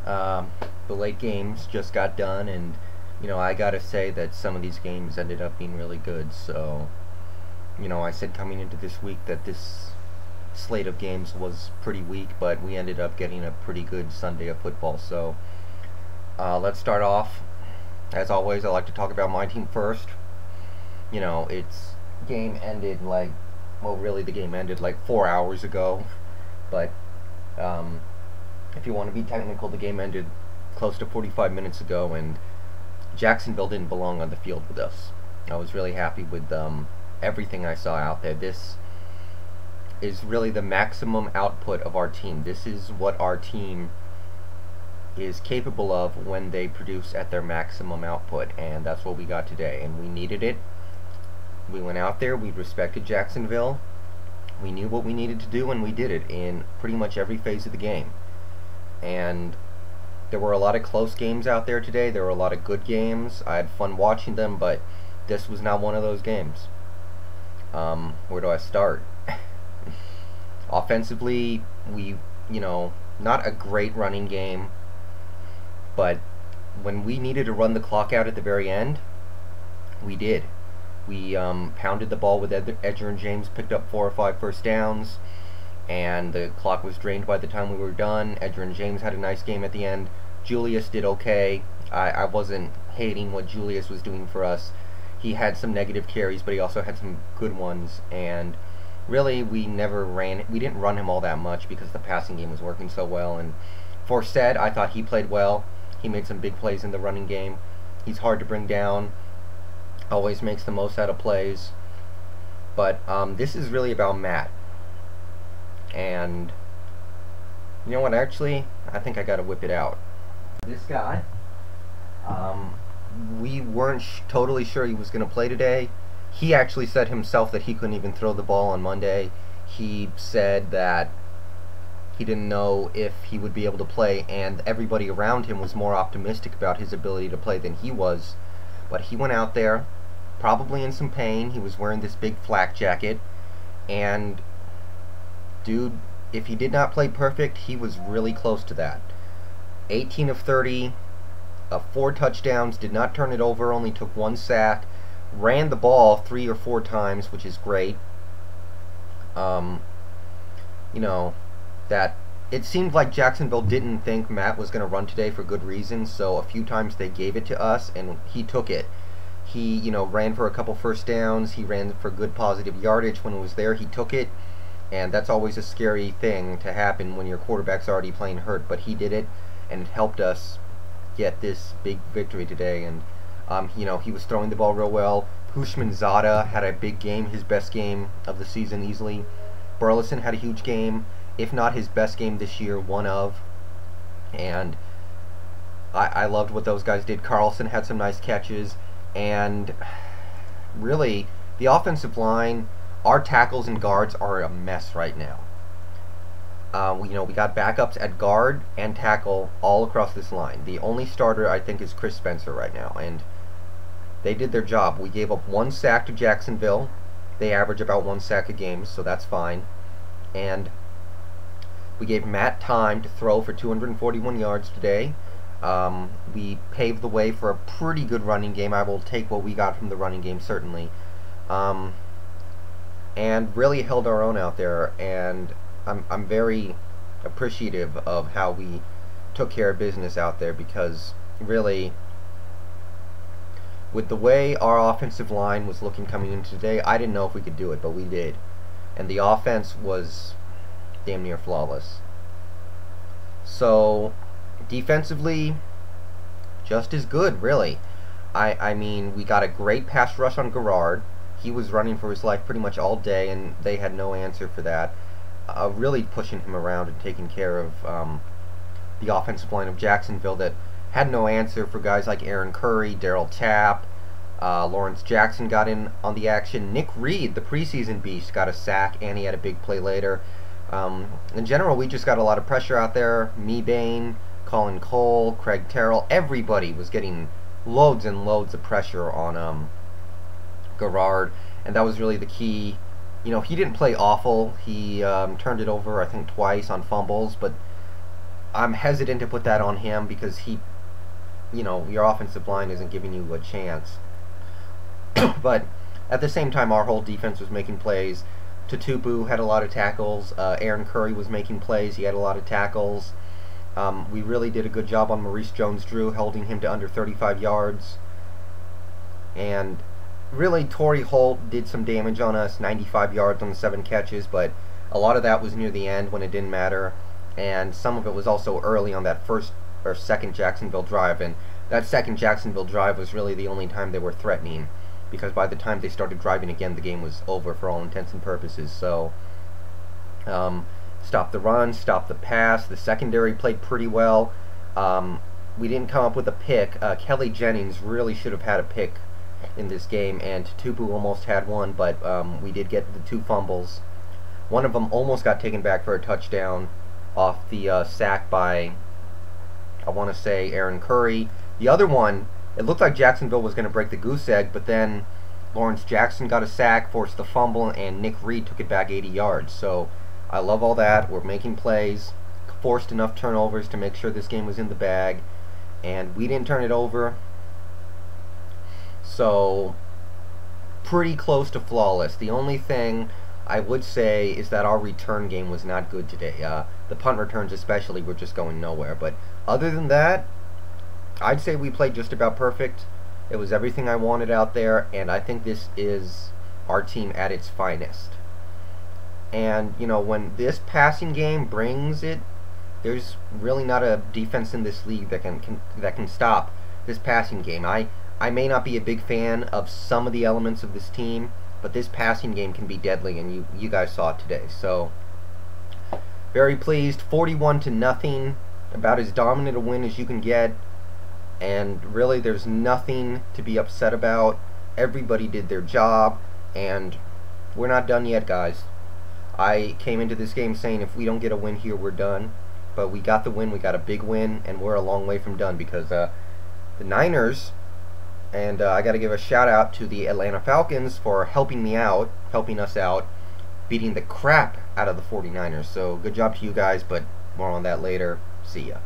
Um, the late games just got done, and I gotta say that some of these games ended up being really good. So, I said coming into this week that this slate of games was pretty weak, but we ended up getting a pretty good Sunday of football. So, let's start off. As always, I like to talk about my team first. Its game ended really the game ended like 4 hours ago, but if you want to be technical, the game ended close to 45 minutes ago, and Jacksonville didn't belong on the field with us. I was really happy with everything I saw out there. This is really the maximum output of our team. This is what our team is capable of when they produce at their maximum output, and that's what we got today, and we needed it. We went out there, we respected Jacksonville, we knew what we needed to do, and we did it in pretty much every phase of the game. And there were a lot of close games out there today. There were a lot of good games. I had fun watching them, but this was not one of those games. Where do I start? Offensively, we, not a great running game, but when we needed to run the clock out at the very end, we did. We pounded the ball with Edger and James, picked up 4 or 5 first downs, and the clock was drained by the time we were done. Edger and James had a nice game at the end. Julius did okay. I wasn't hating what Julius was doing for us. He had some negative carries, but he also had some good ones, and really we didn't run him all that much because the passing game was working so well. And Forsett, I thought he played well. He made some big plays in the running game. He's hard to bring down, always makes the most out of plays. But this is really about Matt. And you know what, actually, I think I gotta whip it out. This guy, we weren't totally sure he was gonna play today. He actually said himself that he couldn't even throw the ball on Monday. He said that he didn't know if he would be able to play, and everybody around him was more optimistic about his ability to play than he was. But he went out there, probably in some pain. He was wearing this big flak jacket, and dude, if he did not play perfect, he was really close to that. 18 of 30, 4 touchdowns, did not turn it over, only took 1 sack, ran the ball 3 or 4 times, which is great. That it seemed like Jacksonville didn't think Matt was going to run today for good reasons, so a few times they gave it to us, and he took it. He, ran for a couple first downs, he ran for good positive yardage when it was there, he took it, and that's always a scary thing to happen when your quarterback's already playing hurt, but he did it, and it helped us get this big victory today. And he was throwing the ball real well. Zada had a big game, his best game of the season easily. Burleson had a huge game, if not his best game this year, one of. And I loved what those guys did. Carlson had some nice catches, and really, the offensive line, our tackles and guards are a mess right now. We got backups at guard and tackle all across this line. The only starter, I think, is Chris Spencer right now, and they did their job. We gave up 1 sack to Jacksonville. They average about 1 sack a game, so that's fine. And we gave Matt time to throw for 241 yards today. We paved the way for a pretty good running game. I will take what we got from the running game, certainly. And really held our own out there, and I'm very appreciative of how we took care of business out there, because really, with the way our offensive line was looking coming into today, I didn't know if we could do it, but we did. And the offense was damn near flawless. So, defensively, just as good, really. I mean, we got a great pass rush on Garrard. He was running for his life pretty much all day, and they had no answer for that. Really pushing him around and taking care of the offensive line of Jacksonville that had no answer for guys like Aaron Curry, Darryl Tapp, Lawrence Jackson got in on the action. Nick Reed, the preseason beast, got a sack, and he had a big play later. In general, we just got a lot of pressure out there. Bain, Colin Cole, Craig Terrell, everybody was getting loads and loads of pressure on Garrard, and that was really the key. He didn't play awful. He turned it over, I think, twice on fumbles, but I'm hesitant to put that on him because your offensive line isn't giving you a chance. But at the same time, our whole defense was making plays. Tutupu had a lot of tackles. Aaron Curry was making plays. He had a lot of tackles. We really did a good job on Maurice Jones-Drew, holding him to under 35 yards. And really, Torrey Holt did some damage on us, 95 yards on the 7 catches, but a lot of that was near the end when it didn't matter. And some of it was also early on that first or second Jacksonville drive. And that second Jacksonville drive was really the only time they were threatening, because by the time they started driving again, the game was over for all intents and purposes. So, stop the run, stop the pass. The secondary played pretty well. We didn't come up with a pick. Kelly Jennings really should have had a pick in this game, and Tutupu almost had one, but we did get the 2 fumbles. One of them almost got taken back for a touchdown off the sack by, I want to say, Aaron Curry. The other one, it looked like Jacksonville was going to break the goose egg, but then Lawrence Jackson got a sack, forced the fumble, and Nick Reed took it back 80 yards. So I love all that. We're making plays, forced enough turnovers to make sure this game was in the bag, and we didn't turn it over. So pretty close to flawless. The only thing I would say is that our return game was not good today. The punt returns especially were just going nowhere. But other than that, I'd say we played just about perfect. It was everything I wanted out there, and I think this is our team at its finest. And, when this passing game brings it, there's really not a defense in this league that can stop this passing game. I may not be a big fan of some of the elements of this team, but this passing game can be deadly, and you guys saw it today. So, very pleased. 41-0, about as dominant a win as you can get. And really, there's nothing to be upset about. Everybody did their job, and we're not done yet, guys. I came into this game saying if we don't get a win here, we're done. But we got the win. We got a big win, and we're a long way from done, because the Niners, and I got to give a shout out to the Atlanta Falcons for helping us out, beating the crap out of the 49ers. So good job to you guys, but more on that later. See ya.